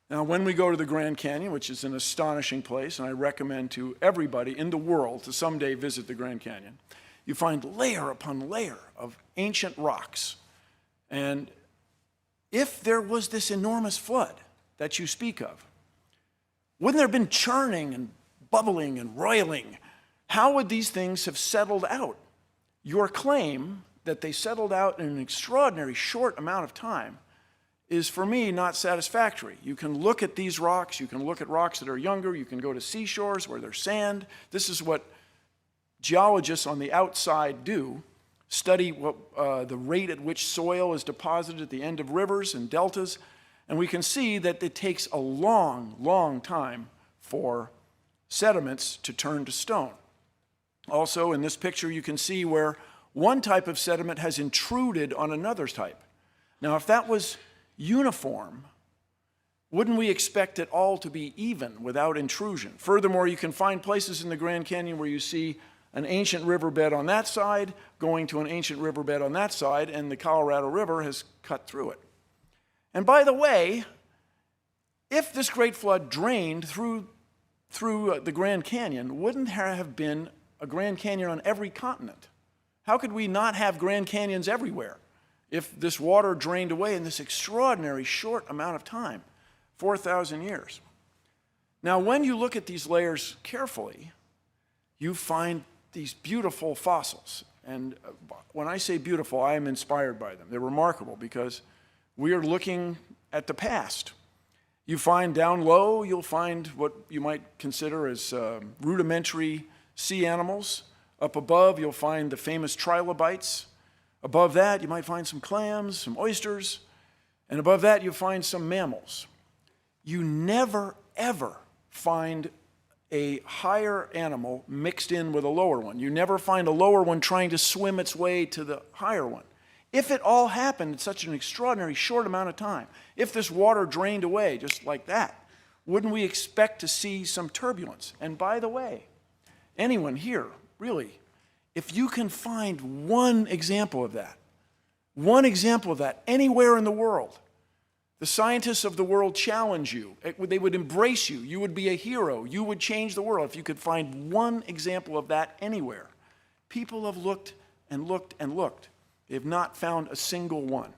Now, when we go to the Grand Canyon, which is an astonishing place, and I recommend to everybody in the world to someday visit the Grand Canyon, you find layer upon layer of ancient rocks. And if there was this enormous flood that you speak of, wouldn't there have been churning and bubbling and roiling? How would these things have settled out? Your claim that they settled out in an extraordinary short amount of time is, for me, not satisfactory. You can look at these rocks, you can look at rocks that are younger, you can go to seashores where there's sand. This is what geologists on the outside do, study the rate at which soil is deposited at the end of rivers and deltas, and we can see that it takes a long, long time for sediments to turn to stone. Also, in this picture, you can see where one type of sediment has intruded on another type. Now, if that was uniform, wouldn't we expect it all to be even without intrusion? Furthermore, you can find places in the Grand Canyon where you see an ancient riverbed on that side going to an ancient riverbed on that side, and the Colorado River has cut through it. And by the way, if this great flood drained through the Grand Canyon, wouldn't there have been a Grand Canyon on every continent? How could we not have Grand Canyons everywhere if this water drained away in this extraordinary short amount of time, 4,000 years? Now, when you look at these layers carefully, you find these beautiful fossils. And when I say beautiful, I am inspired by them. They're remarkable because we are looking at the past. You find down low, you'll find what you might consider as rudimentary sea animals. Up above, you'll find the famous trilobites. Above that, you might find some clams, some oysters. And above that, you'll find some mammals. You never, ever find a higher animal mixed in with a lower one. You never find a lower one trying to swim its way to the higher one. If it all happened in such an extraordinary short amount of time, if this water drained away just like that, wouldn't we expect to see some turbulence? And by the way, anyone here, really, if you can find one example of that anywhere in the world, the scientists of the world challenge you. They would embrace you. You would be a hero. You would change the world if you could find one example of that anywhere. People have looked and looked and looked. They have not found a single one.